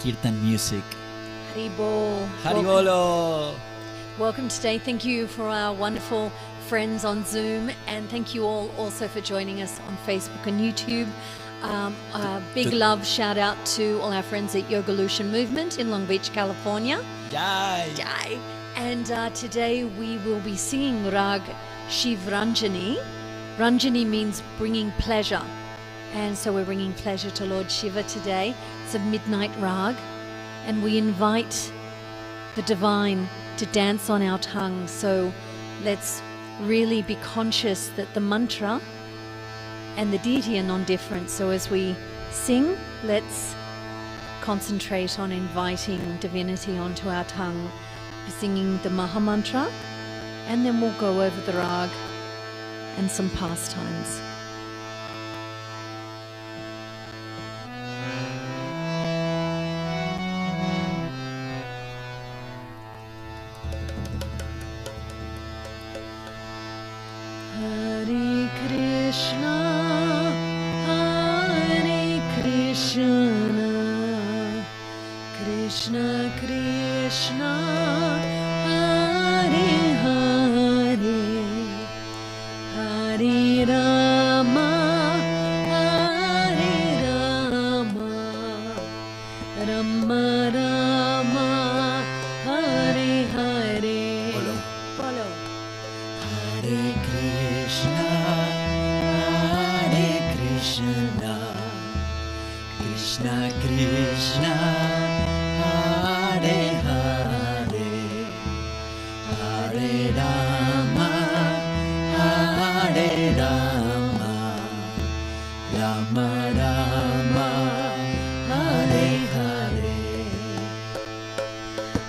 Kirtan music. Hari Bol. Hari Bolo. Welcome today. Thank you for our wonderful friends on Zoom, and thank you all also for joining us on Facebook and YouTube. A big love shout out to all our friends at Yogalution Movement in Long Beach, California. Jai. Jai. And today we will be singing rag Shivranjani. Ranjani means bringing pleasure. And so we're bringing pleasure to Lord Shiva today. It's a midnight rag. And we invite the divine to dance on our tongue. So let's really be conscious that the mantra and the deity are non-different. So as we sing, let's concentrate on inviting divinity onto our tongue. We're singing the Maha mantra, and then we'll go over the rag and some pastimes. Hare Krishna, Hare Krishna, Krishna Krishna, Hare Hare, Hare Rama, Hare Rama, Rama Rama, Hare Hare. Bolo. Bolo. Hare Krishna, Hare Krishna, Krishna Krishna, Hare Hare, Hare Rama, Hare Rama, Rama Rama, Hare Hare.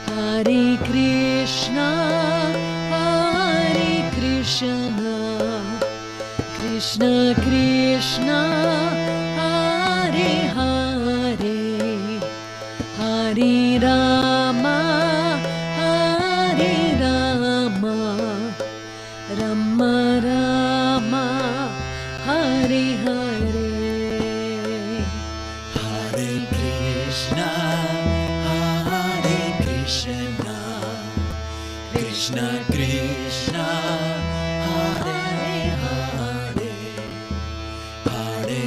Hare Krishna, Hare Krishna, Krishna Krishna, Hare Hare, Hare Rama, Hare Rama, Rama Rama, Hare Hare. Hare Krishna, Hare Krishna, Krishna Krishna, Hare Hare, Hare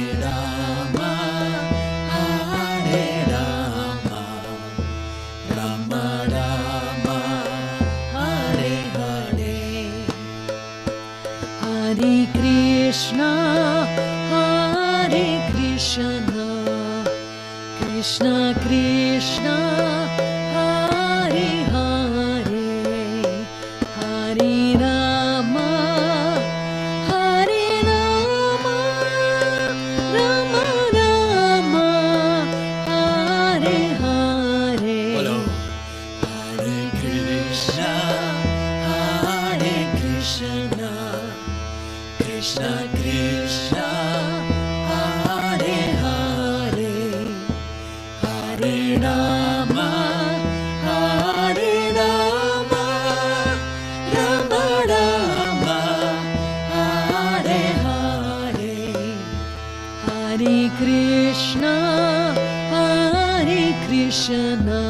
Rama, Hare Rama, Rama Rama, Hare Hare. Hare Krishna, Hare Krishna, Krishna Krishna, Hare Hare, Hare Rama, Hare Rama, Rama Rama, Hare Hare. Bolo. Hare Krishna, Hare Krishna, Krishna Krishna, Hare Hare, Hare Rama, Hare Rama, Rama Rama, Hare Hare. Hare Krishna, Hare Krishna,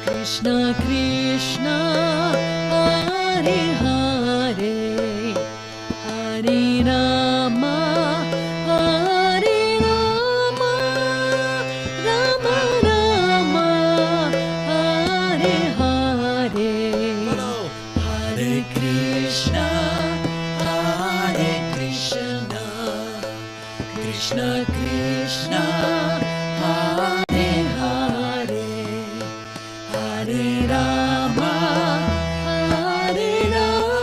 Krishna Krishna, Hare Hare, Hare Rama, Hare Rama, Rama Rama, Hare Hare. Bolo. Hare Krishna, Hare Krishna, Krishna Krishna, Hare Hare, Hare Rama, Hare Rama,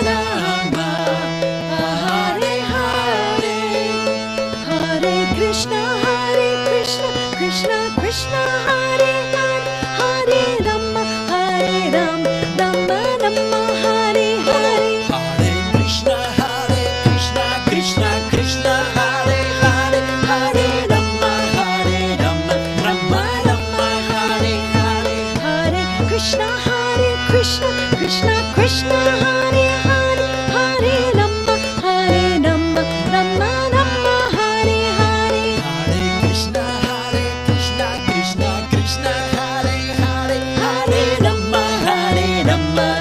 Rama, Hare Hare, Hare Krishna, Krishna Krishna, Hare Hare, Hare Rama, Rama Rama, Hare Hare. Hare Krishna, Krishna Krishna, Hare Hare, Hare Rama, Rama Rama, Hare Hare. Hare Krishna, Krishna Krishna, Hare Hare, Hare Rama, Rama Rama, Hare Hare. Hare Krishna, Krishna Krishna, Hare Hare, Hare Rama,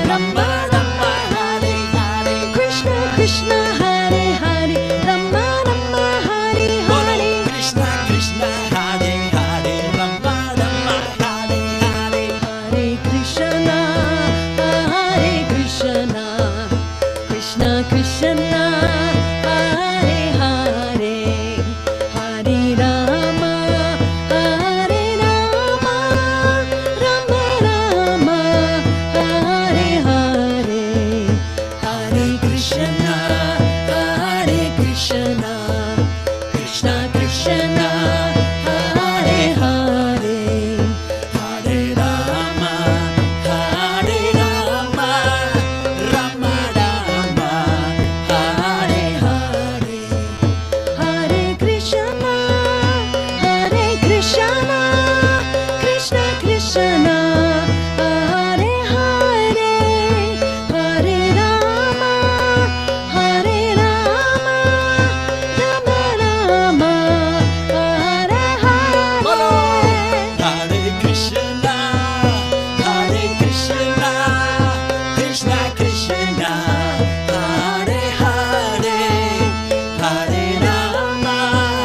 Rama Rama, Hare Hare. Krishna Krishna, Hare Hare, Rama Rama, Hare Bolo Hare. Krishna Krishna, Hare Hare, Rama Rama, Hare Hare. Hare Krishna, Krishna Krishna, Hare Hare, Hare Rama, Rama Rama, Hare Hare. Hare Krishna, Krishna Krishna, Hare Hare, Hare Rama, Rama Rama, Hare Hare. Hare Krishna, Krishna Krishna, Hare Hare, Hare Rama, Rama Rama, Hare Bolo Hare. Hare Krishna, Krishna Krishna, Hare Hare, Hare Rama, Rama Rama,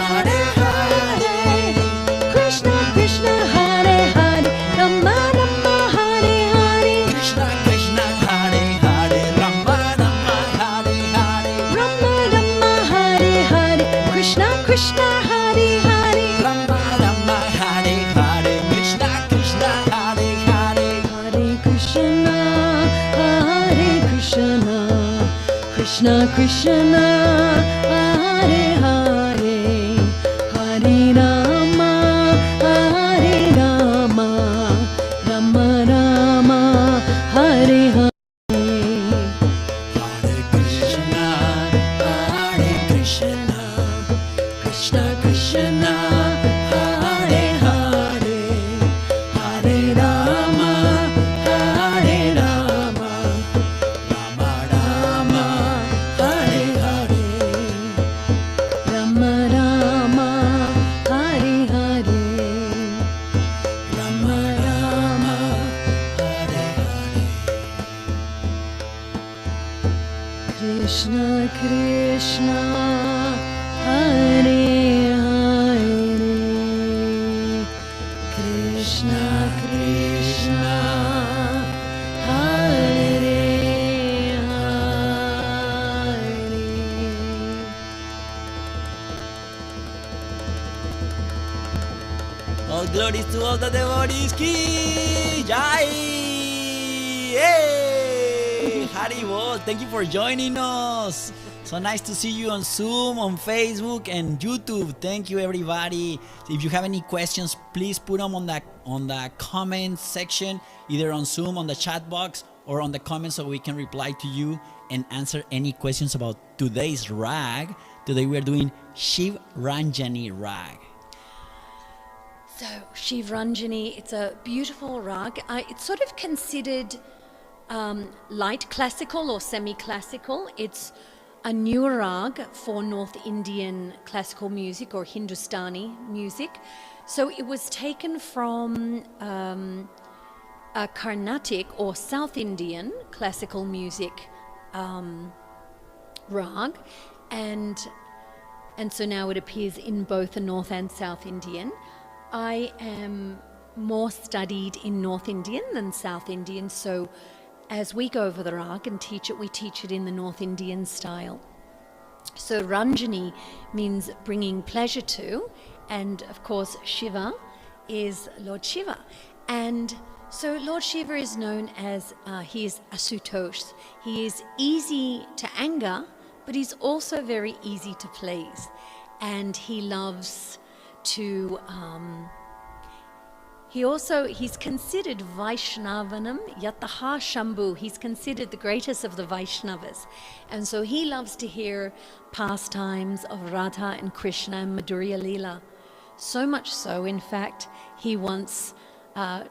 Hare Hare. Krishna Krishna, Hare Hare, Rama Rama, Hare Hare. Krishna Krishna, Hare Hare, Rama Rama, Hare Hare. Rama Rama, Hare Hare, Krishna Krishna, Hare Hare. Rama Rama, Hare Hare, Krishna Krishna, Hare Hare. Hare Krishna, Krishna Krishna, Hare Hare, Hare Rama, Rama Rama, Hare Hare. Hare Krishna, Krishna Krishna, Hare Hare, Hare Rama, Rama Rama, Hare Hare. Rama Rama, Hare Hare. Rama Rama, Hare Hare. Krishna Krishna, Hare Hare. Krishna Krishna, Hare Hare. All glories to all the devotees ki jai. Hey, Hari Bol, thank you for joining us. So nice to see you on Zoom, on Facebook, and YouTube. Thank you, everybody. If you have any questions, please put them on the comment section, either on Zoom, on the chat box, or on the comments, so we can reply to you and answer any questions about today's rag. Today we are doing Shivranjani rag. So Shivranjani, it's a beautiful rag. It's sort of considered light classical or semi-classical. It's a newer rag for North Indian classical music or Hindustani music. So it was taken from a Carnatic or South Indian classical music rag, and so now it appears in both the North and South Indian. I am more studied in North Indian than South Indian, so as we go over the rag and teach it, we teach it in the North Indian style. So Ranjani means bringing pleasure to, and of course Shiva is Lord Shiva. And so Lord Shiva is known as, he is Asutosh. He is easy to anger, but he's also very easy to please. And he loves to, he's considered Vaishnavanam Yataha Shambhu. He's considered the greatest of the Vaishnavas. And so he loves to hear pastimes of Radha and Krishna and Madhurya Leela. So much so, in fact, he once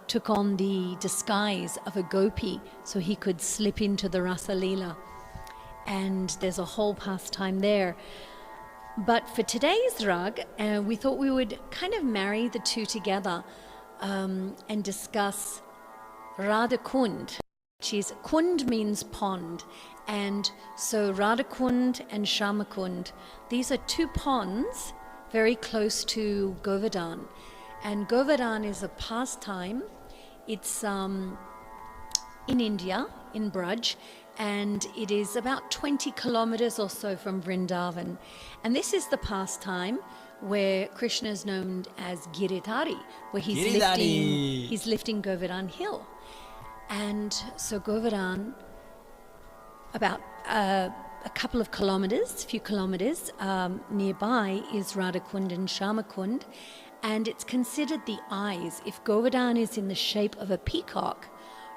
took on the disguise of a gopi so he could slip into the Rasa Leela. And there's a whole pastime there. But for today's rag, we thought we would kind of marry the two together and discuss Radha Kund, which is, Kund means pond. And so Radha Kund and Shama Kund, these are two ponds very close to Govardhan. And Govardhan is a pastime. It's in India, in Braj, and it is about 20 kilometers or so from Vrindavan. And this is the pastime where Krishna is known as Giridhari, where he's lifting Govardhan Hill. And so Govardhan, about a couple of kilometers, few kilometers nearby is Radha Kund and Shama Kund. And it's considered the eyes. If Govardhan is in the shape of a peacock,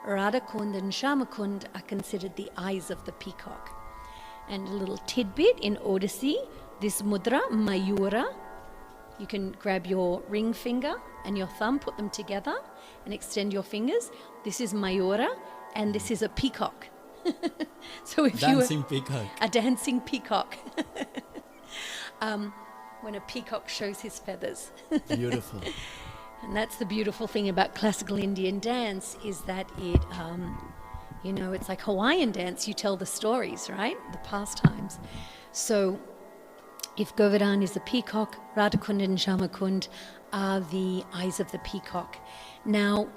Radha Kund and Shama Kund are considered the eyes of the peacock. And a little tidbit in Odyssey, this mudra, Mayura, you can grab your ring finger and your thumb, put them together and extend your fingers. This is Mayura and this is a peacock. So if peacock. A dancing peacock. When a peacock shows his feathers. Beautiful. And that's the beautiful thing about classical Indian dance, is that it, it's like Hawaiian dance. You tell the stories, right? The pastimes. So if Govardhan is the peacock, Radha Kund and Shama Kund are the eyes of the peacock. Now,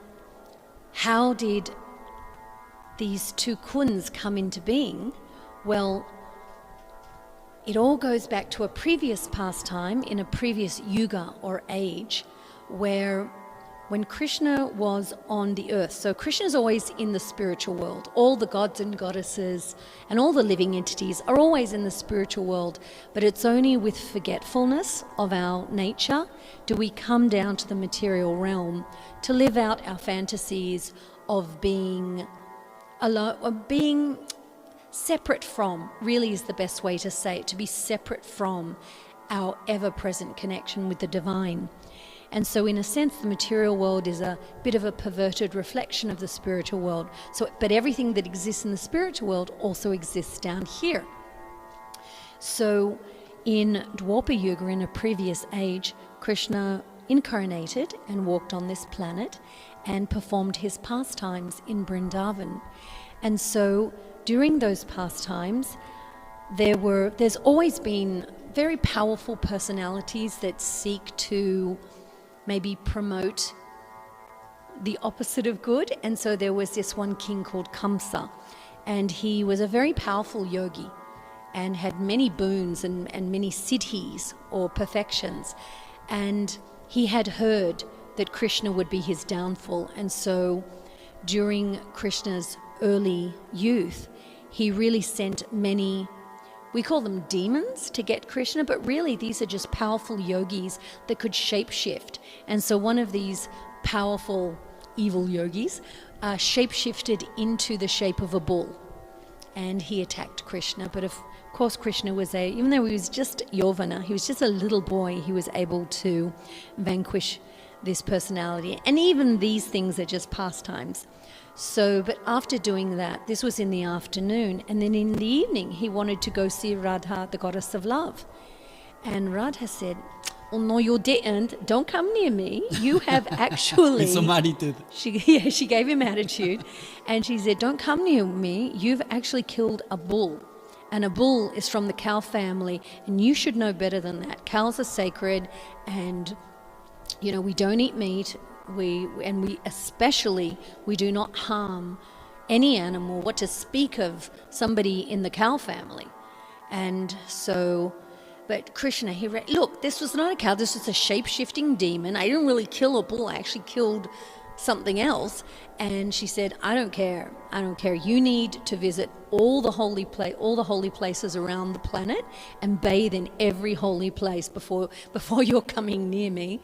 how did these two kunds come into being? Well, it all goes back to a previous pastime in a previous yuga or age, where when Krishna was on the earth, so Krishna is always in the spiritual world. All the gods and goddesses and all the living entities are always in the spiritual world, but it's only with forgetfulness of our nature do we come down to the material realm to live out our fantasies of being alone, of being separate from, really is the best way to say it, to be separate from our ever-present connection with the divine. And so in a sense, the material world is a bit of a perverted reflection of the spiritual world. But everything that exists in the spiritual world also exists down here. So in Dwapara Yuga, in a previous age, Krishna incarnated and walked on this planet and performed his pastimes in Vrindavan. And so during those pastimes, there's always been very powerful personalities that seek to maybe promote the opposite of good. And so there was this one king called Kamsa, and he was a very powerful yogi and had many boons and many siddhis or perfections. And he had heard that Krishna would be his downfall. And so during Krishna's early youth, he really sent many, we call them demons, to get Krishna, but really these are just powerful yogis that could shapeshift. And so one of these powerful evil yogis shapeshifted into the shape of a bull, and he attacked Krishna. But of course Krishna was even though he was just Yovana, he was just a little boy, he was able to vanquish this personality. And even these things are just pastimes. So, but after doing that, this was in the afternoon, and then in the evening he wanted to go see Radha, the goddess of love. And Radha said, "Oh no, you didn't. Don't come near me. You have actually..." With some attitude. She gave him attitude, and she said, "Don't come near me. You've actually killed a bull. And a bull is from the cow family, and you should know better than that. Cows are sacred, and we don't eat meat. We especially do not harm any animal, what to speak of somebody in the cow family." And so, but Krishna, look, this was not a cow, this was a shape-shifting demon. I didn't really kill a bull, I actually killed something else. And she said, I don't care. You need to visit all the holy places around the planet and bathe in every holy place before you're coming near me.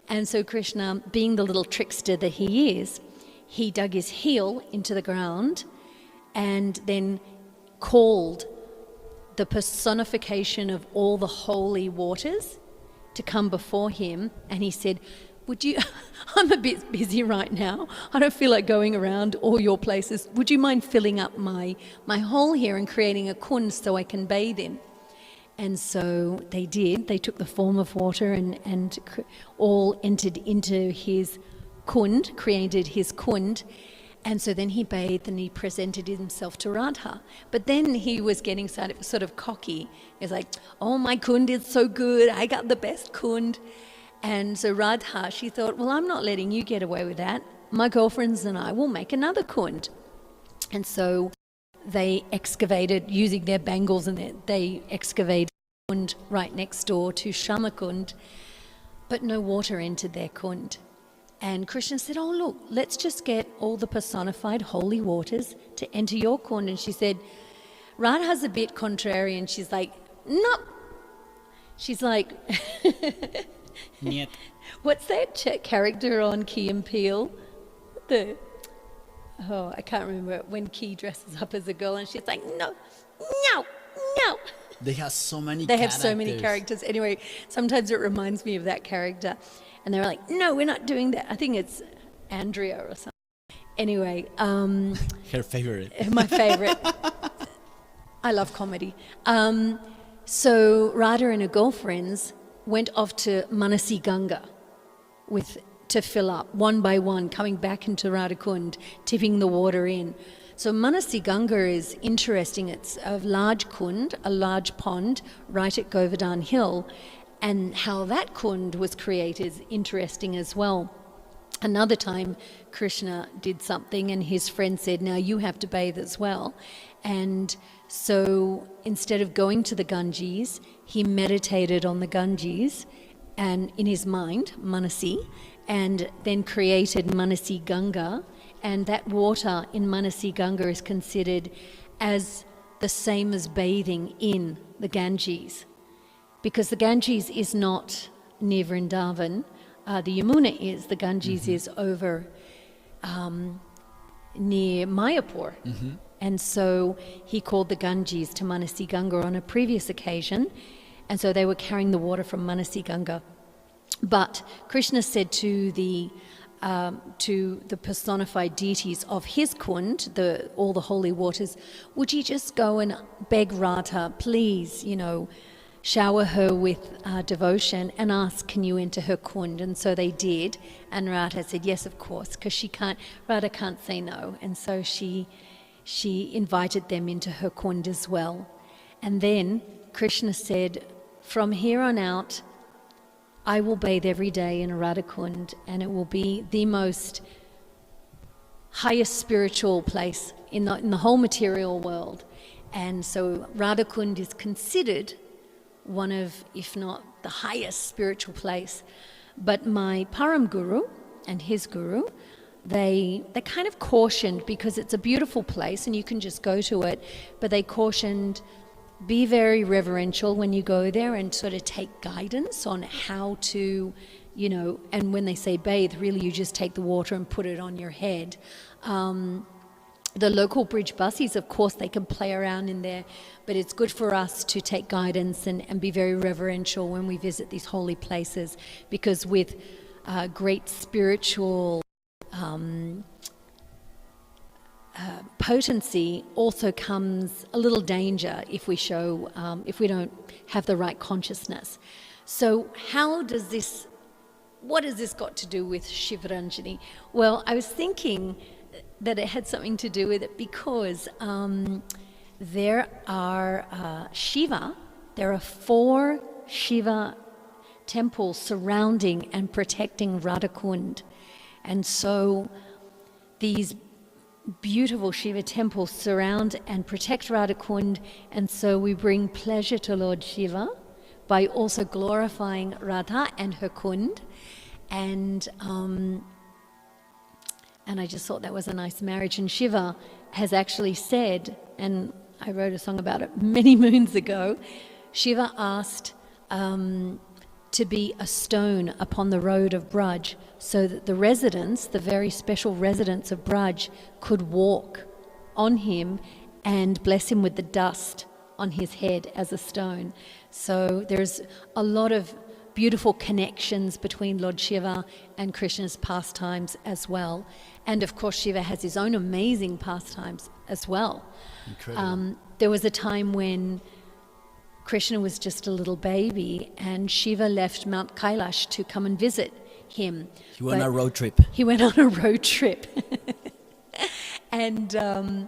And so Krishna, being the little trickster that he is, he dug his heel into the ground and then called the personification of all the holy waters to come before him. And he said, would you, I'm a bit busy right now. I don't feel like going around all your places. Would you mind filling up my hole here and creating a kund so I can bathe in? And so they did. They took the form of water and all entered into his kund, created his kund. And so then he bathed and he presented himself to Radha. But then he was getting sort of cocky. He was like, oh, my kund is so good. I got the best kund. And so Radha, she thought, well, I'm not letting you get away with that. My girlfriends and I will make another kund. And so they excavated, using their bangles, and they excavated a kund right next door to Shama Kund, but no water entered their kund. And Krishna said, oh, look, let's just get all the personified holy waters to enter your kund. And she said, Radha's a bit contrarian. She's like, no. She's like, what's that character on Key and Peele? I can't remember, when Key dresses up as a girl and she's like, no. They have so many characters. Anyway, sometimes it reminds me of that character. And they were like, no, we're not doing that. I think it's Andrea or something. Anyway. Her favorite. My favorite. I love comedy. So Radha and her girlfriends went off to Manasi Ganga to fill up one by one, coming back into Radhakund, tipping the water in. So Manasi Ganga is interesting. It's a large kund, a large pond right at Govardhan Hill. And how that kund was created is interesting as well. Another time, Krishna did something and his friend said, now you have to bathe as well. And so instead of going to the Ganges, he meditated on the Ganges and in his mind, Manasi, and then created Manasi Ganga. And that water in Manasi Ganga is considered as the same as bathing in the Ganges. Because the Ganges is not near Vrindavan, the Yamuna is, the Ganges is over near Mayapur. And so he called the Ganges to Manasi Ganga on a previous occasion, and so they were carrying the water from Manasi Ganga. But Krishna said to the personified deities of his kund, all the holy waters, would you just go and beg Radha, please, shower her with devotion and ask, can you enter her kund? And so they did. And Radha said, yes, of course, because Radha can't say no. And so she invited them into her kund as well. And then Krishna said, from here on out, I will bathe every day in a Radha kund, and it will be the most highest spiritual place in the whole material world. And so Radha kund is considered one of, if not the highest spiritual place. But my Param Guru and his Guru, they kind of cautioned, because it's a beautiful place and you can just go to it, but they cautioned, be very reverential when you go there and sort of take guidance on how to, and when they say bathe, really you just take the water and put it on your head. The local bridge buses, of course, they can play around in there, but it's good for us to take guidance and be very reverential when we visit these holy places, because with great spiritual potency also comes a little danger if we don't have the right consciousness. So what has this got to do with Shivranjani? Well, I was thinking that it had something to do with it because there are 4 Shiva temples surrounding and protecting Radhakund. And so these beautiful Shiva temples surround and protect Radhakund, and so we bring pleasure to Lord Shiva by also glorifying Radha and her kund. And And I just thought that was a nice marriage. And Shiva has actually said, and I wrote a song about it many moons ago, Shiva asked to be a stone upon the road of Braj, so that the residents, the very special residents of Braj, could walk on him and bless him with the dust on his head as a stone. So there's a lot of beautiful connections between Lord Shiva and Krishna's pastimes as well. And of course Shiva has his own amazing pastimes as well. Incredible. There was a time when Krishna was just a little baby and Shiva left Mount Kailash to come and visit him. He went on a road trip. He went on a road trip. And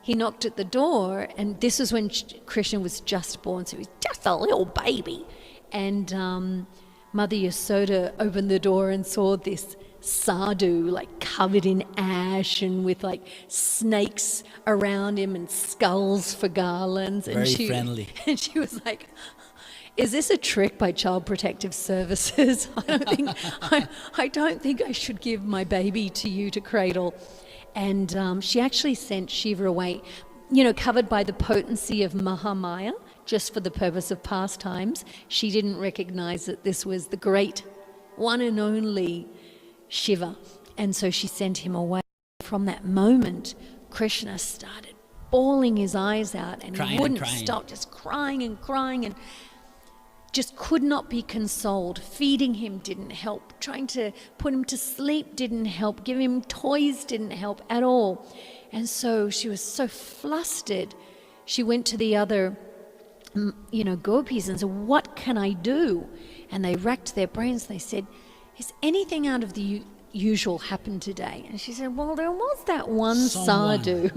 he knocked at the door, and this was when Krishna was just born, so he was just a little baby. And Mother Yasoda opened the door and saw this sadhu, like covered in ash and with like snakes around him and skulls for garlands. Very friendly. And she was like, is this a trick by Child Protective Services? I don't think I should give my baby to you to cradle. And she actually sent Shiva away, covered by the potency of Maha just for the purpose of pastimes. She didn't recognize that this was the great one and only Shiva. And so she sent him away. From that moment, Krishna started bawling his eyes out, and he wouldn't stop, just crying and crying, and just could not be consoled. Feeding him didn't help. Trying to put him to sleep didn't help. Giving him toys didn't help at all. And so she was so flustered. She went to the other, gopis and said, what can I do? And they racked their brains. They said, has anything out of the usual happened today? And she said, well, there was that one sadhu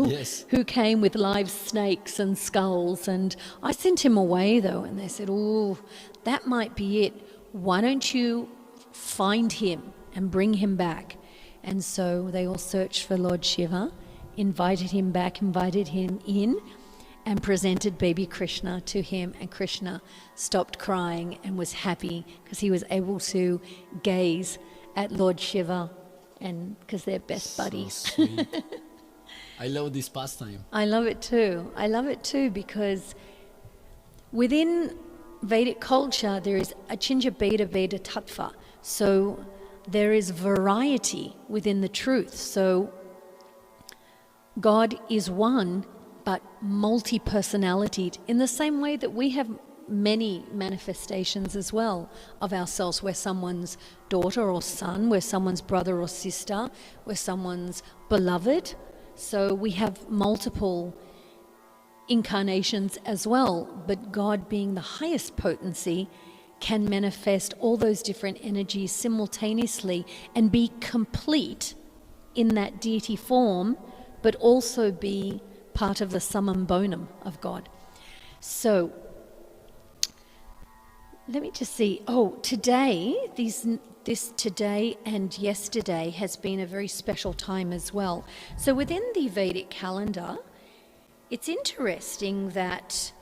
who came with live snakes and skulls, and I sent him away though. And they said, oh, that might be it. Why don't you find him and bring him back? And so they all searched for Lord Shiva, invited him back, invited him in, and presented baby Krishna to him. And Krishna stopped crying and was happy because he was able to gaze at Lord Shiva, and because they're best buddies. So sweet. I love this pastime. I love it too because within Vedic culture there is Achinja Beta Veda Tattva. So there is variety within the truth. So God is one, but multi-personalitied, in the same way that we have many manifestations as well of ourselves. We're someone's daughter or son, we're someone's brother or sister, we're someone's beloved. So we have multiple incarnations as well, but God, being the highest potency, can manifest all those different energies simultaneously and be complete in that deity form, but also be part of the summum bonum of God. So let me just see. Today, this today and yesterday has been a very special time as well. So within the Vedic calendar, it's interesting that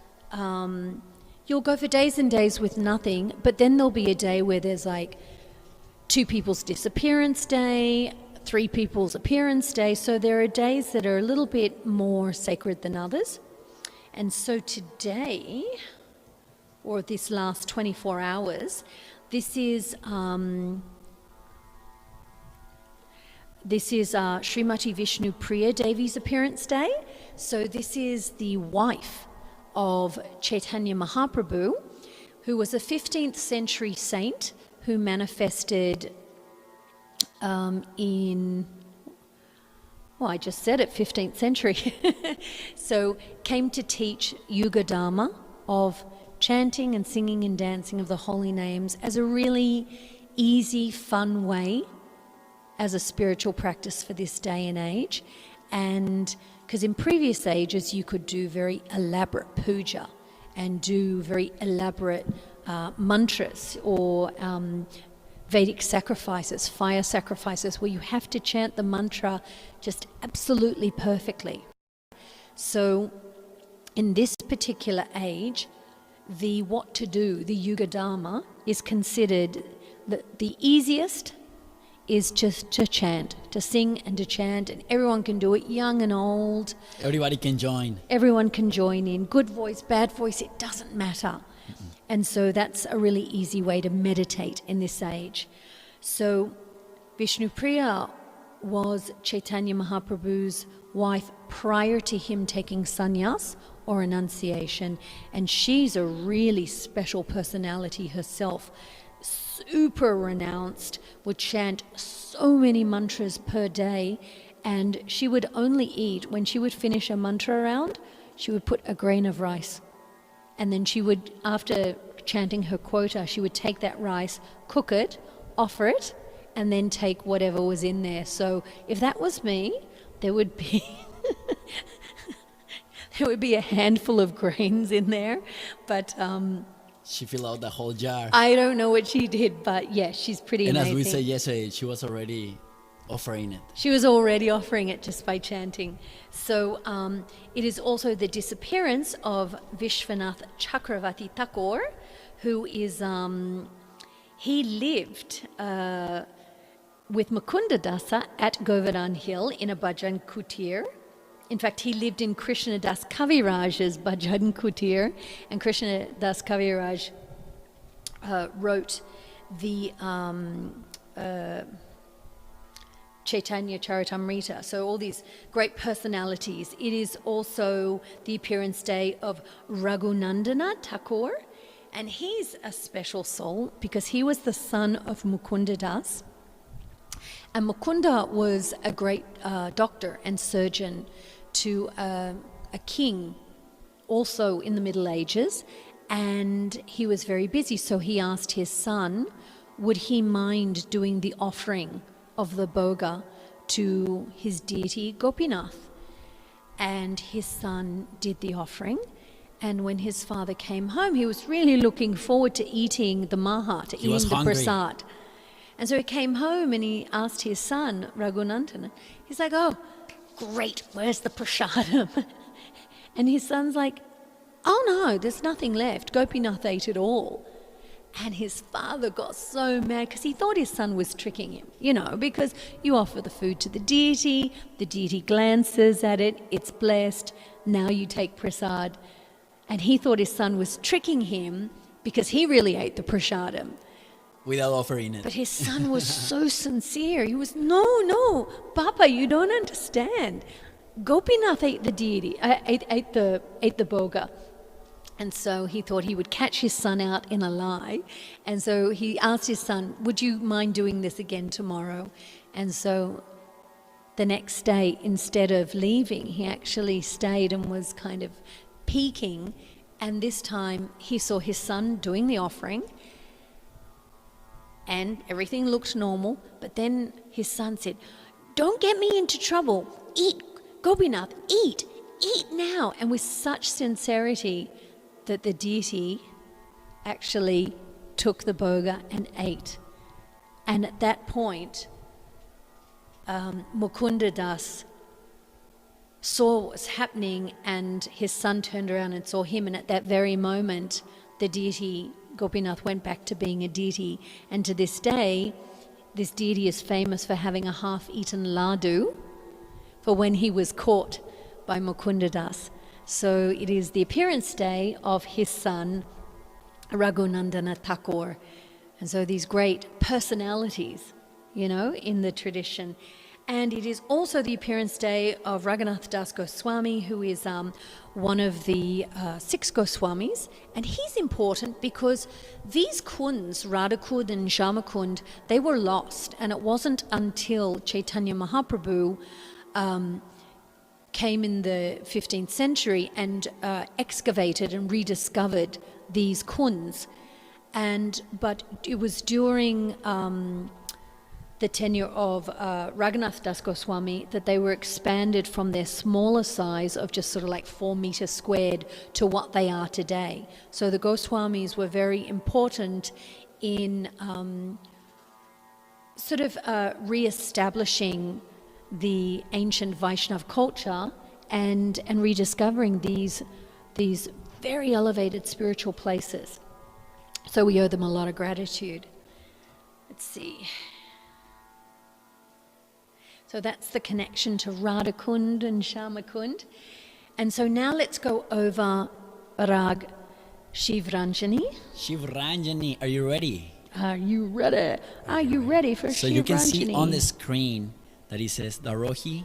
you'll go for days and days with nothing, but then there'll be a day where there's like 2 people's disappearance day, 3 people's appearance day. So there are days that are a little bit more sacred than others. And so today, or this last 24 hours, this is Srimati Vishnu Priya Devi's appearance day. So this is the wife of Chaitanya Mahaprabhu, who was a 15th century saint who manifested I just said it, 15th century. So came to teach Yuga Dharma of chanting and singing and dancing of the holy names as a really easy, fun way as a spiritual practice for this day and age. And because in previous ages you could do very elaborate puja and do very elaborate mantras or Vedic sacrifices, fire sacrifices, where you have to chant the mantra just absolutely perfectly. So in this particular age, the what to do, the Yuga Dharma, is considered the easiest, is just to chant, to sing and to chant, and everyone can do it, young and old. Everybody can join. Everyone can join in. Good voice, bad voice, it doesn't matter. And so that's a really easy way to meditate in this age. So Vishnupriya was Chaitanya Mahaprabhu's wife prior to him taking sannyas or renunciation, and she's a really special personality herself, super renounced, would chant so many mantras per day, and she would only eat, when she would finish a mantra round, she would put a grain of rice, and then she would, after chanting her quota, she would take that rice, cook it, offer it, and then take whatever was in there. So if that was me, there would be there would be a handful of grains in there, but She filled out the whole jar. I don't know what she did, but yeah, she's pretty And amazing. as we said yesterday, she was already offering it. She was already offering it just by chanting. So it is also the disappearance of Vishwanath Chakravarti Thakur, who is, he lived with Mukunda Dasa at Govardhan Hill in a bhajan kutir. In fact, he lived in Krishna Das Kaviraj's bhajan kutir, and Krishna Das Kaviraj wrote the Chaitanya Charitamrita. So all these great personalities. It is also the appearance day of Raghunandana Thakur, and he's a special soul because he was the son of Mukunda Das. And Mukunda was a great doctor and surgeon to a king also in the Middle Ages, and he was very busy, so he asked his son, would he mind doing the offering of the bhoga to his deity Gopinath? And his son did the offering, and when his father came home, he was really looking forward to eating the Maha, to eating the prasad. And so he came home and he asked his son, Raghunandana, he's like, oh, great, where's the prasadam? And his son's like, oh no, there's nothing left. Gopinath ate it all. And his father got so mad because he thought his son was tricking him, you know, because you offer the food to the deity glances at it, it's blessed, now you take prasad. And he thought his son was tricking him because he really ate the prasadam. Without offering it. But his son was so sincere. He was, no, Papa, you don't understand. Gopinath ate the deity, ate the bhoga. And so he thought he would catch his son out in a lie. And so he asked his son, would you mind doing this again tomorrow? And so the next day, instead of leaving, he actually stayed and was kind of peeking. And this time he saw his son doing the offering, and everything looked normal. But then his son said, don't get me into trouble. Eat, Gopinath, eat now. And with such sincerity that the deity actually took the bhoga and ate. And at that point, Mukunda Das saw what was happening, and his son turned around and saw him, and at that very moment, the deity, Gopinath, went back to being a deity. And to this day, this deity is famous for having a half-eaten laddu for when he was caught by Mukunda Das. So it is the appearance day of his son, Raghunandana Thakur. And so these great personalities, you know, in the tradition. And it is also the appearance day of Raghunath Das Goswami, who is one of the 6 Goswamis. And he's important because these kunds, Radha Kund and Shama Kund, they were lost. And it wasn't until Chaitanya Mahaprabhu came in the 15th century and excavated and rediscovered these kunds. But it was during the tenure of Raghunath Das Goswami that they were expanded from their smaller size of just sort of like 4 meters squared to what they are today. So the Goswamis were very important in re-establishing the ancient Vaishnav culture and rediscovering these very elevated spiritual places. So we owe them a lot of gratitude. Let's see. So that's the connection to Radha Kund and Shama Kund. And so now let's go over Rag Shivranjani. Shivranjani, are you ready? Are you ready? Are you ready for Shivranjani? So you can see on the screen that it says Darohi,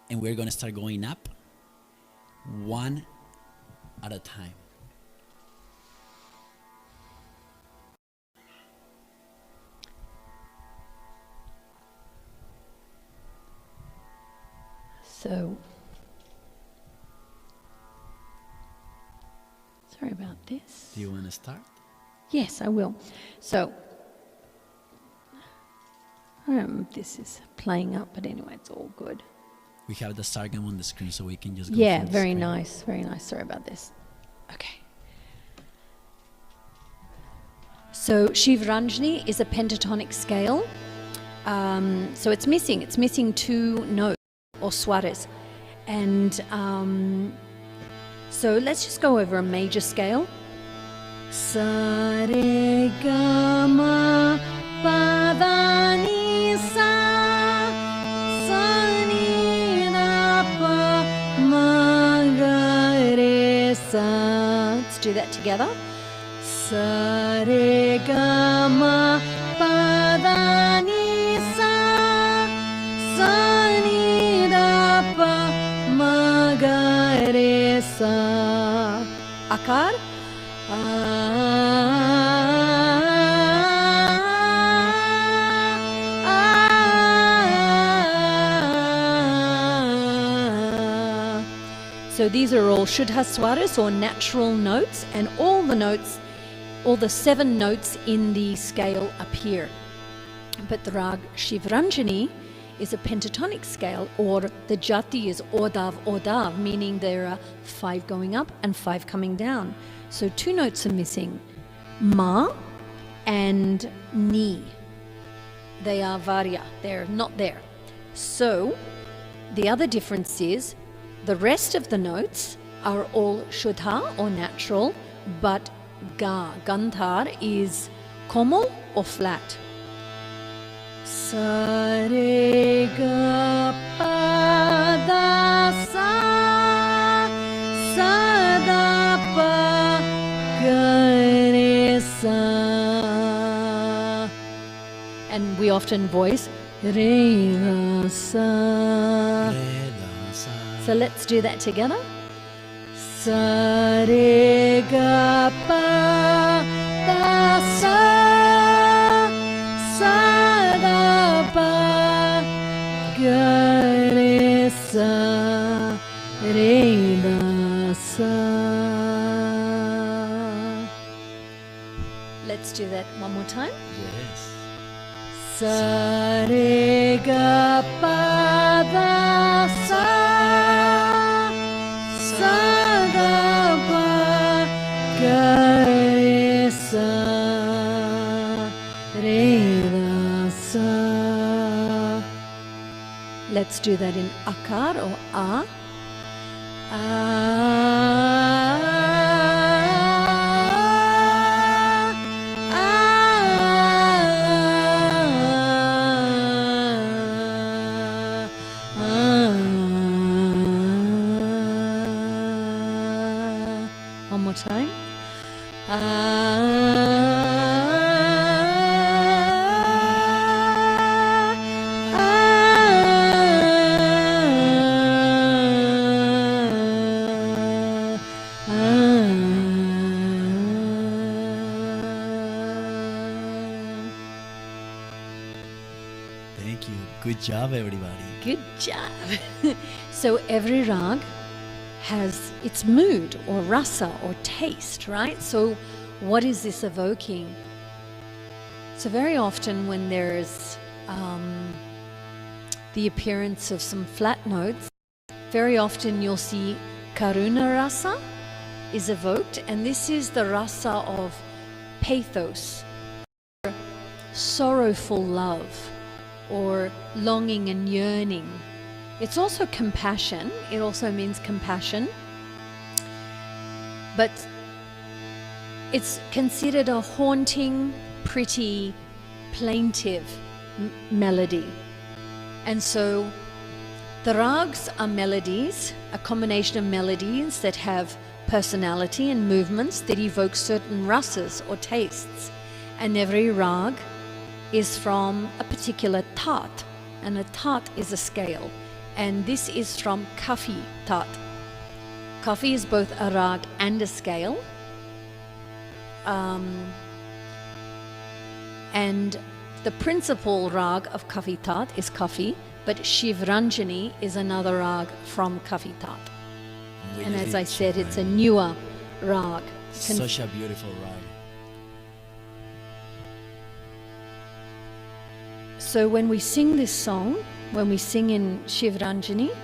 and we're going to start going up one at a time. So, sorry about this. Do you want to start? Yes, I will. So, this is playing up, but anyway, it's all good. We have the sargam on the screen, so we can just go Yeah, through the very screen. nice, very nice. Sorry about this. Okay. So Shivranjani is a pentatonic scale. So it's missing two notes or swaras. And so let's just go over a major scale. Sa re ga ma pa da ni sa sa ni da pa ma ga re sa. Let's do that together. Sa re ga ma pa da ni sa sa ni da pa ma ga re sa. Akar. So these are all Shuddha swaras or natural notes, and all the 7 notes in the scale appear. But the rag Shivranjani is a pentatonic scale, or the jati is odav, meaning there are 5 going up and 5 coming down. So 2 notes are missing, ma and ni. They are varya, they're not there. So the other difference is the rest of the notes are all shuddha or natural, but gandhar is komal or flat. Sa re ga pa da sa sa da pa ga re sa. And we often voice re ra sa. So let's do that together. Sa re ga pa da sa sa da pa ga re sa re da sa. Let's do that one more time. Yes. Sa re ga pa da sa sa da pa ga re sa re da sa. Let's do that in akar or a. One more time. Thank you. Good job, everybody. Good job. So every rag has its mood or rasa or taste, right? So what is this evoking? So very often when there's the appearance of some flat notes, very often you'll see karuna rasa is evoked, and this is the rasa of pathos, sorrowful love, or longing and yearning. It's also compassion. It also means compassion. But it's considered a haunting, pretty, plaintive melody. And so the ragas are melodies, a combination of melodies that have personality and movements that evoke certain rasas or tastes. And every rag is from a particular tat, and a tat is a scale. And this is from Kafi tat. Kafi is both a rag and a scale. And the principal rag of Kafi tat is Kafi, but Shivranjani is another rag from Kafi tat. And as I said, it's a newer rag. Such a beautiful rag. So when we sing this song, when we sing in Shivranjani,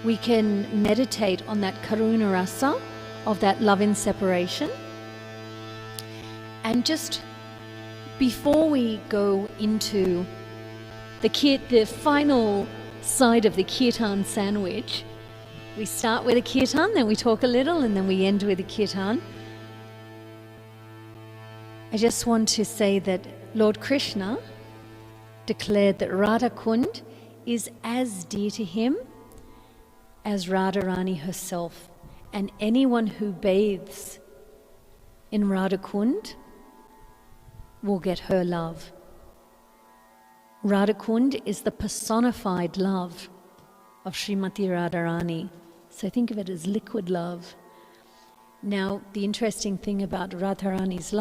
we can meditate on that karuna rasa of that love in separation. And just before we go into the final side of the kirtan sandwich, we start with a kirtan, then we talk a little, and then we end with a kirtan. I just want to say that Lord Krishna declared that Radha Kund is as dear to him as Radharani herself, and anyone who bathes in Radha Kund will get her love. Radha Kund is the personified love of Srimati Radharani, so think of it as liquid love. Now, the interesting thing about Radharani's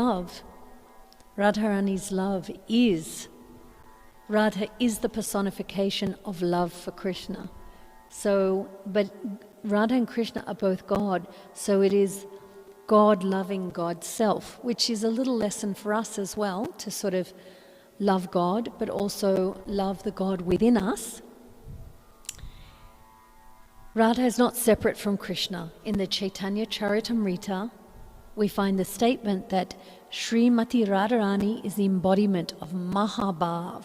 love is Radha is the personification of love for Krishna. So, but Radha and Krishna are both God, so it is God loving God's self, which is a little lesson for us as well, to sort of love God, but also love the God within us. Radha is not separate from Krishna. In the Chaitanya Charitamrita, we find the statement that Srimati Radharani is the embodiment of Mahabhav,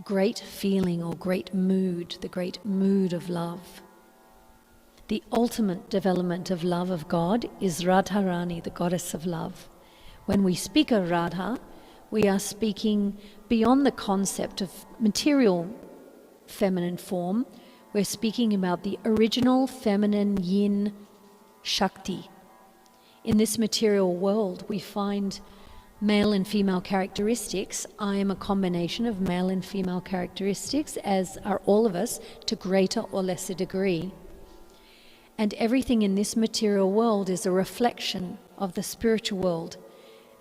great feeling or great mood, the great mood of love. The ultimate development of love of God is Radharani, the goddess of love. When we speak of Radha, we are speaking beyond the concept of material feminine form. We're speaking about the original feminine yin Shakti. In this material world, we find male and female characteristics. I am a combination of male and female characteristics, as are all of us, to greater or lesser degree. And everything in this material world is a reflection of the spiritual world.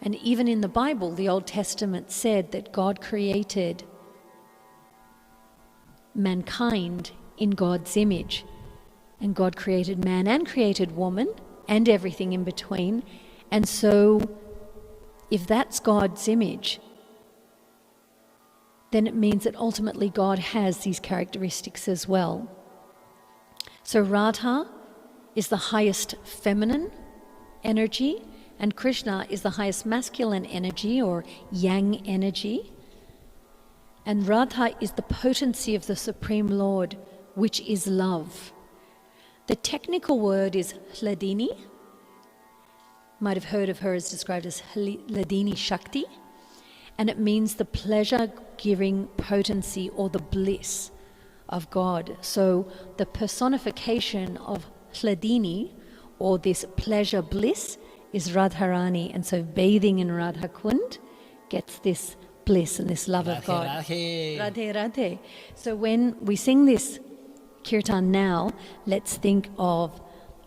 And even in the Bible, the Old Testament said that God created mankind in God's image. And God created man and created woman and everything in between. And so if that's God's image, then it means that ultimately God has these characteristics as well. So Radha is the highest feminine energy, and Krishna is the highest masculine energy, or yang energy. And Radha is the potency of the Supreme Lord, which is love. The technical word is Hladini. Might have heard of her as described as Hladini Shakti, and it means the pleasure-giving potency or the bliss of God. So the personification of Hladini, or this pleasure bliss, is Radharani, and so bathing in Radha Kund gets this bliss and this love of God. Radhe. Radhe Radhe. So when we sing this kirtan now, let's think of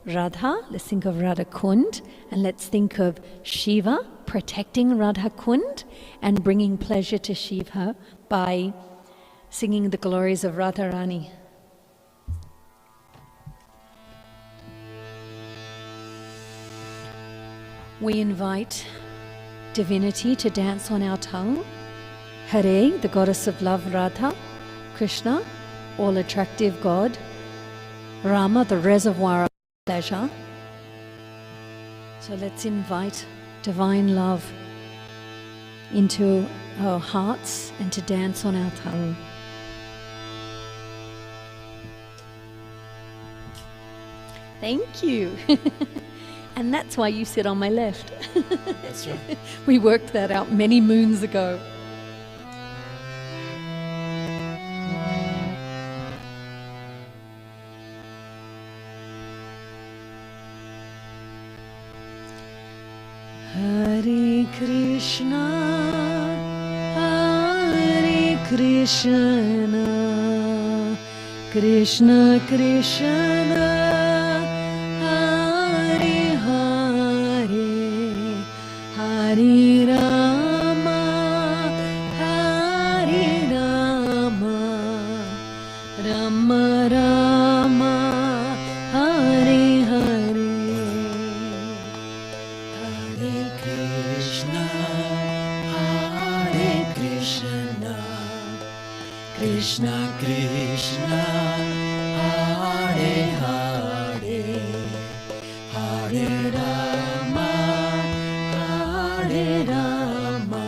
Radha, let's think of Radha Kund, and let's think of Shiva protecting Radha Kund and bringing pleasure to Shiva by singing the glories of Radharani. We invite divinity to dance on our tongue. Hare, the goddess of love, Radha. Krishna, all attractive God. Rama, the reservoir of pleasure. So let's invite divine love into our hearts and to dance on our tongue. Thank you. And that's why you sit on my left. That's right. We worked that out many moons ago. Krishna, Hare Krishna, Krishna Krishna, Hare Hare, Hare Rama, Hare Rama, Rama Rama, Hare Hare. Hare Krishna, Hare Krishna, Krishna Krishna, Hare Hare, Hare Rama, Hare Rama,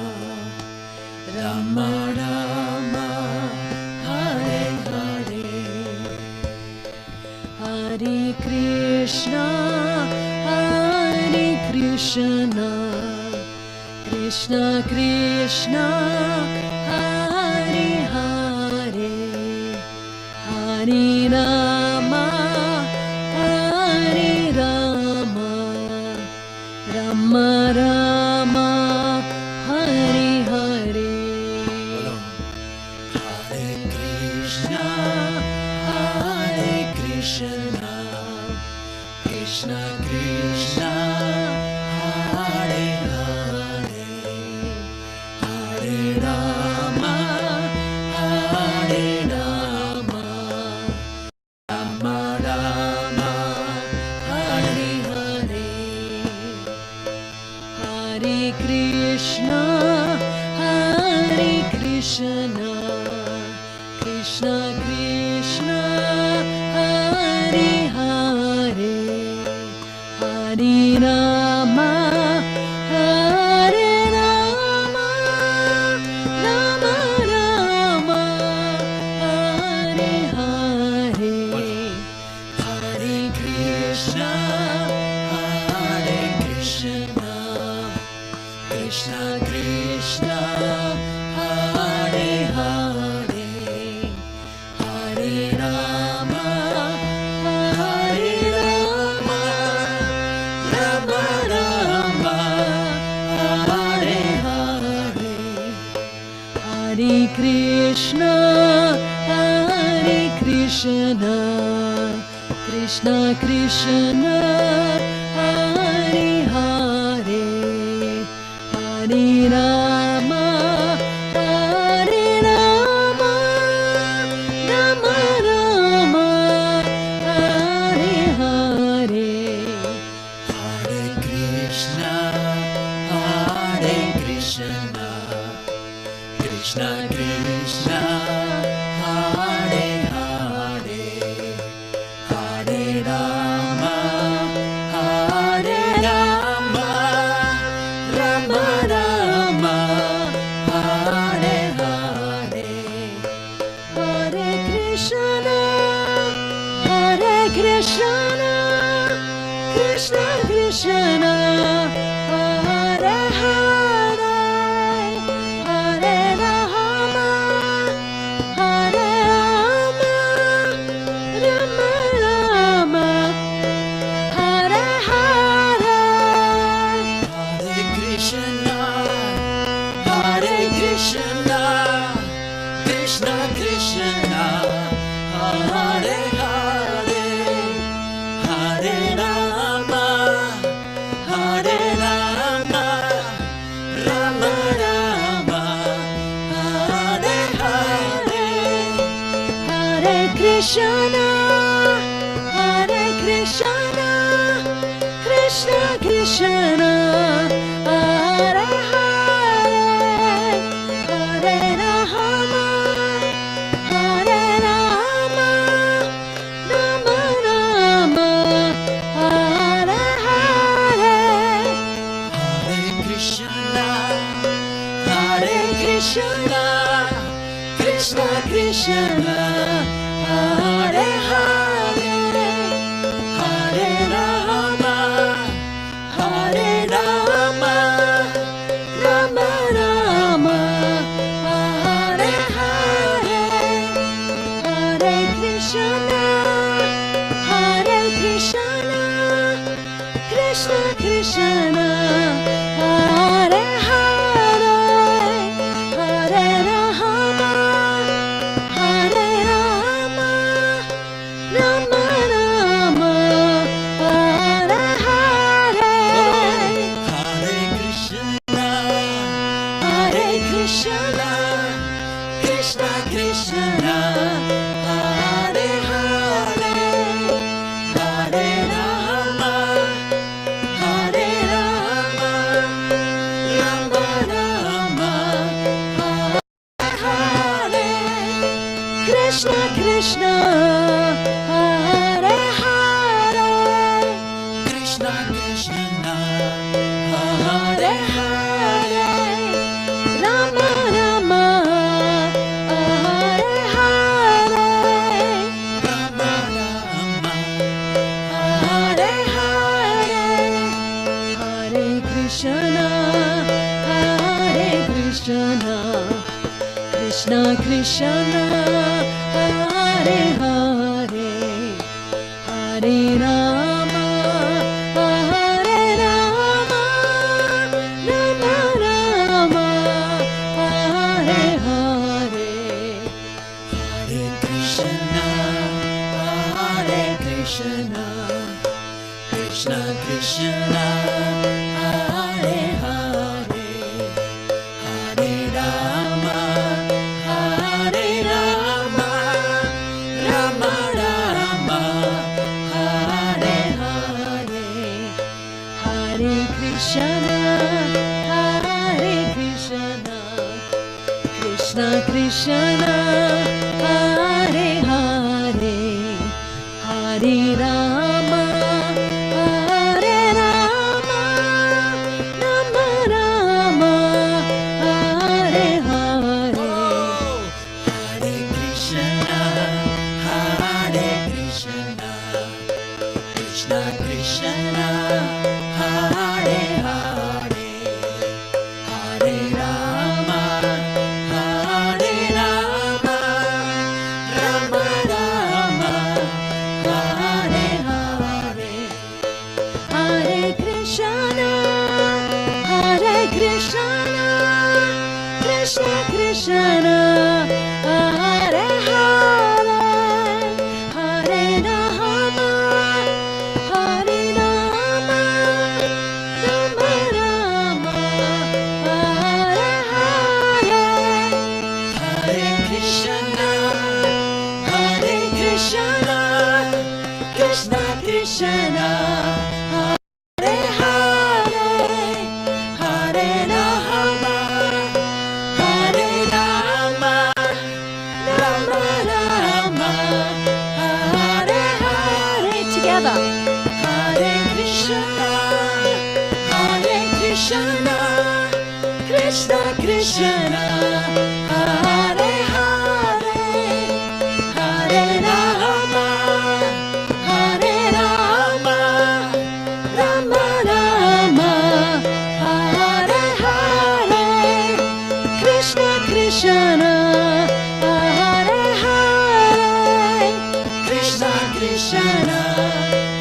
Rama Rama, Hare Hare. Hare Krishna, Hare Krishna, Krishna Krishna, Hare Hare, Hare Rama, Hare Rama, Rama Rama, Hare Hare. Hare Krishna, Hare Krishna, Krishna Krishna, Hare Hare, Hare Rama, Hare Rama, Rama Rama, Hare Hare. Hare Krishna, Hare Krishna, Krishna Krishna, Hare Hare, Hare Rama, Hare Rama, Rama Rama, Hare Hare. Hare Krishna, Hare Krishna, Krishna Krishna, Hare Hare, Hare Rama, Hare Rama, Rama Rama, Hare Hare. Hare Krishna, Hare Krishna, Krishna Krishna, Hare Hare, Hare Rama, Hare Rama, Rama Rama, Hare Hare. Hare Krishna, Hare Krishna, Krishna Krishna, Hare Hare, Hare Rama, Hare Rama, Rama Rama, Hare Hare. Hare Krishna, Hare Krishna, Krishna Krishna, Hare Hare, Hare Rama, Hare Rama, Rama Rama, Hare Hare. Hare Krishna, Hare Krishna, Krishna Krishna, Hare Hare, Hare Rama, Hare Rama, Rama Rama, Hare Hare. Hare Krishna, Hare Krishna, Krishna Krishna, Hare Hare, Hare Rama, Hare Rama, Rama Rama, Hare Hare. Hare Krishna, Hare Krishna, Krishna Krishna, Hare Hare, Hare Rama, Hare Rama, Rama Rama, Hare Hare. Hare Krishna, Hare Krishna, Krishna Krishna, Hare Hare, Krishna, Hare Hare, Hare Rama, Hare Rama, Rama Rama, Hare Hare, Hare Krishna, Hare Krishna, Krishna Krishna, Hare Hare, Hare Rama, Hare Rama, Rama Rama, Hare Hare, Hare Krishna, Hare Krishna, Krishna Krishna, Hare Hare, Hare Rama, Hare Rama, Rama Rama, Hare Hare, Hare Krishna, Hare Krishna, Krishna Krishna, Hare Hare, Hare Rama, Hare Rama, Rama Rama, Hare Hare, Hare Krishna, Hare Krishna, Krishna Krishna, Hare Hare, Hare Rama, Hare Rama, Rama Rama, Hare Hare, Hare Krishna, Hare Krishna, Krishna Krishna, Hare Hare, Hare Rama, Hare Rama, Rama Rama, Hare Hare. Together. Hare Krishna, Hare Krishna, Krishna Krishna, Hare Hare, Hare Rama, Hare Rama, Rama Rama, Hare Hare, Krishna Krishna, Hare Hare, Krishna Krishna,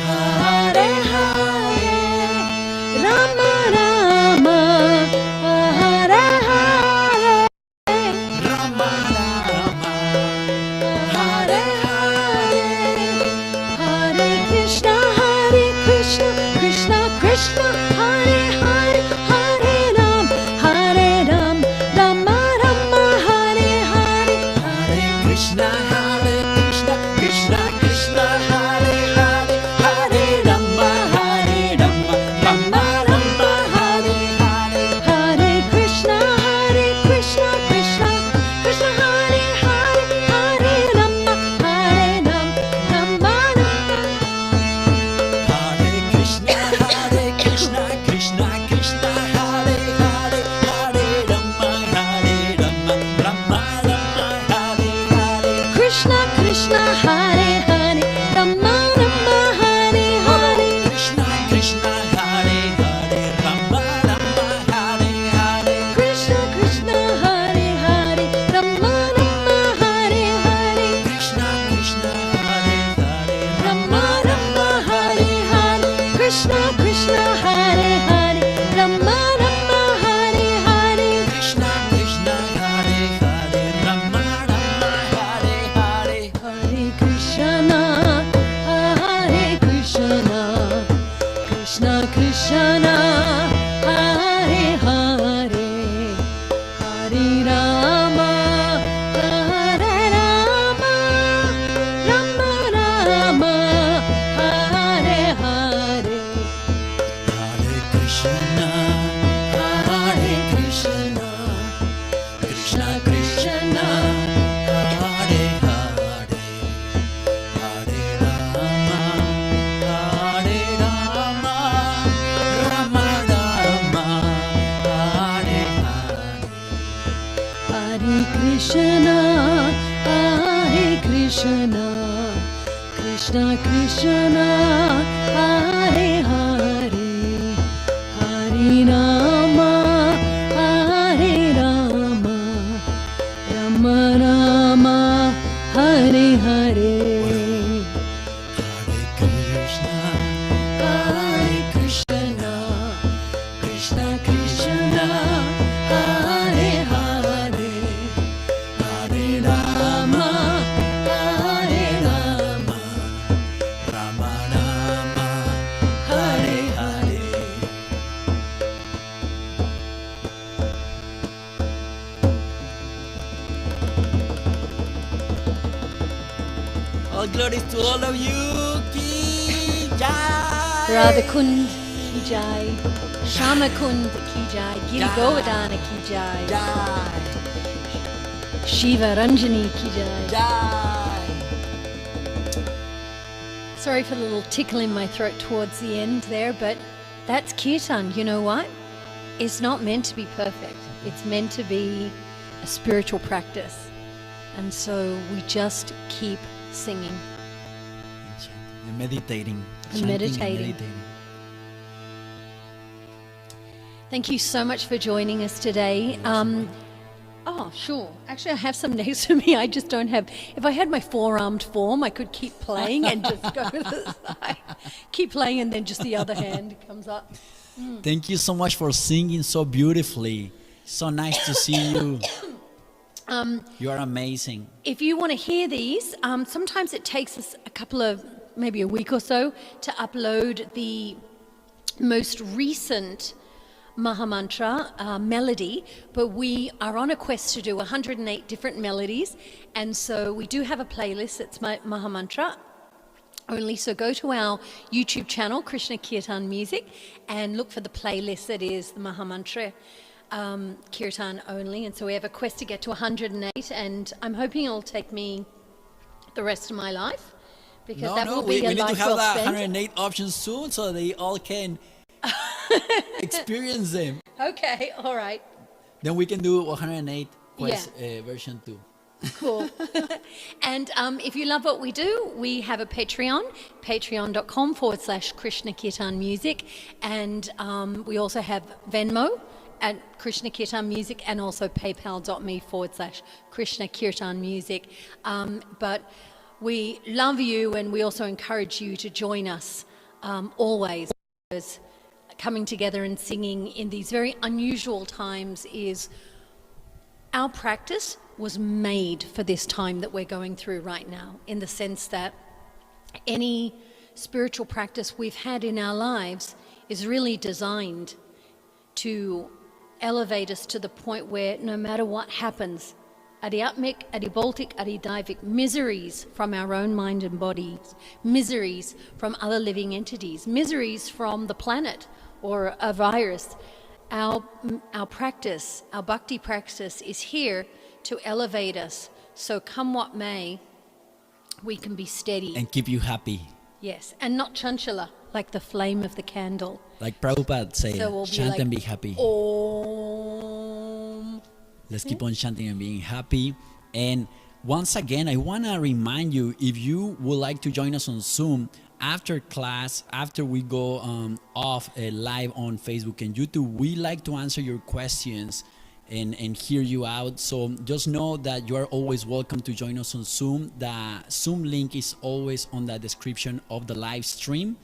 Hare Hare, Rama Rama, Hare Hare, Rama Rama, Hare Hare, Hare Krishna, Krishna Krishna, Hare Hare, Hare Ram, Rama Rama, Hare Hare, Hare Krishna, Krishna Krishna, Hare Hare, Hare Rama, Rama Rama, Hare Hare, Hare Krishna, Krishna Krishna, Hare Hare, Hare Rama, Rama Rama. Hare Krishna, Krishna Krishna, Hare Hare, Hare Rama, Rama Rama, Hare Hare. Krishna Krishna, Hare Hare, Rama Rama, Hare Hare. Krishna Krishna, Hare Hare, Rama Rama, Hare Hare. Krishna Krishna, Hare Hare, Rama Rama, Hare Hare. Krishna Krishna, Hare Hare, Rama Rama, Hare Hare. Krishna Krishna, Hare Hare, Rama Rama, Hare Hare. Krishna Krishna, Hare Hare, Rama Rama, Hare Hare. Hare Krishna, Hare Krishna, Krishna Krishna, Hare Hare, Hare Rama, Hare Rama, Rama Rama, Hare Hare. Hare Krishna, Hare Krishna, Krishna Krishna, Hare Hare, Hare Rama, Hare Rama, Rama Rama, Hare Hare. Hare Krishna, Hare Krishna, Krishna Krishna, Hare Hare, Hare Rama, Hare Rama, Rama Rama, glories to all of you. Ki Jai. Radha Kund Ki Jai. Shama Kund Ki Jai. Giri Govardhana Ki Jai. Jai. Shivranjani Ki Jai. Jai. Sorry for the little tickle in my throat towards the end there, but that's Kirtan. You know what? It's not meant to be perfect. It's meant to be a spiritual practice. And so we just keep singing. And meditating. And meditating. Thank you so much for joining us today. Oh, sure. Actually, I have some next to me. I just don't have... If I had my four-armed form, I could keep playing and just go to the side. Keep playing and then just the other hand comes up. Thank you so much for singing so beautifully. So nice to see you. You are amazing. If you want to hear these, sometimes it takes us maybe a week or so to upload the most recent Maha Mantra melody, but we are on a quest to do 108 different melodies, and so we do have a playlist. It's Maha Mantra only, so go to our YouTube channel, Krishna Kirtan Music, and look for the playlist that is the Maha Mantra Kirtan only. And so we have a quest to get to 108, and I'm hoping it'll take me the rest of my life, because we need to have that 108 options soon so they all can experience them. Okay, all right. Then we can do 108 quest version 2. Cool. And if you love what we do, we have a Patreon, patreon.com/Krishna Kirtan Music. And we also have Venmo at Krishna Kirtan Music, and also paypal.me/Krishna Kirtan Music. But we love you, and we also encourage you to join us always. Coming together and singing in these very unusual times is our practice was made for this time that we're going through right now, in the sense that any spiritual practice we've had in our lives is really designed to elevate us to the point where no matter what happens, Adhyatmic, Adhibaltic, Adhidaivik, miseries from our own mind and bodies, miseries from other living entities, miseries from the planet or a virus, our practice, our bhakti practice is here to elevate us. So come what may, we can be steady. And keep you happy. Yes, and not chanchala, like the flame of the candle. Like Prabhupada said, So we'll chant like, and be happy. Om. Let's keep on chanting and being happy. And once again, I want to remind you, if you would like to join us on Zoom after class, after we go off live on Facebook and YouTube, we like to answer your questions and hear you out. So just know that you are always welcome to join us on Zoom. The Zoom link is always on the description of the live stream,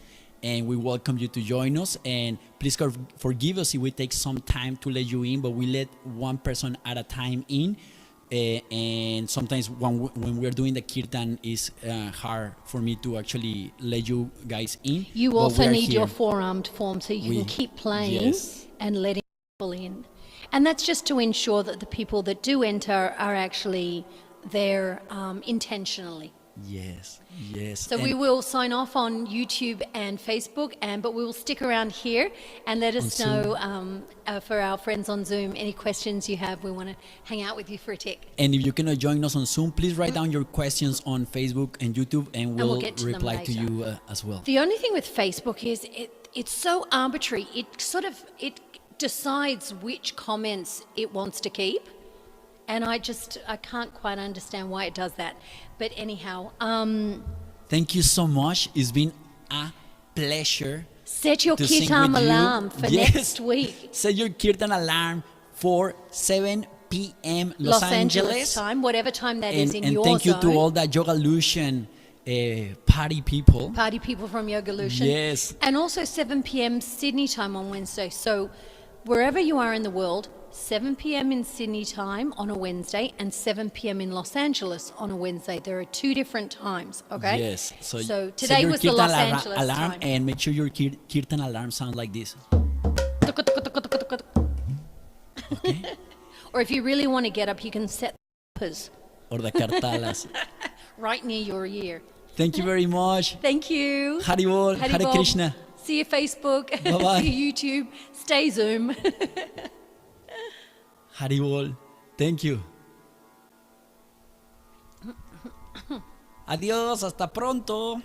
and we welcome you to join us. And please forgive us if we take some time to let you in, but we let one person at a time in. And sometimes when we're doing the kirtan, is hard for me to actually let you guys in. You also need your four-armed form so you can keep playing and letting people in. And that's just to ensure that the people that do enter are actually there intentionally. Yes. So we will sign off on YouTube and Facebook, but we will stick around here and let us know for our friends on Zoom, any questions you have. We want to hang out with you for a tick. And if you cannot join us on Zoom, please write down your questions on Facebook and YouTube, and we'll reply to you as well. The only thing with Facebook is it's so arbitrary. It decides which comments it wants to keep. And I can't quite understand why it does that. But anyhow. Thank you so much. It's been a pleasure. Set your kirtan alarm for next week. Set your kirtan alarm for 7 p.m. Los Angeles time, whatever time that is in your zone. And thank you to all the Yogalution party people. Party people from Yogalution. Yes. And also 7 p.m. Sydney time on Wednesday. So wherever you are in the world, 7 p.m. in Sydney time on a Wednesday and 7 p.m. in Los Angeles on a Wednesday. There are two different times, okay? Yes. So today was the Los Angeles alarm time. And make sure your kirtan alarm sounds like this. Okay? Or if you really want to get up, you can set the or the karatalas. right near your ear. Thank you very much. Thank you. Haribol, Hare Haribol. Krishna. See you Facebook. Bye-bye. See you YouTube. Stay Zoom. Haribol. Thank you. Adiós, hasta pronto.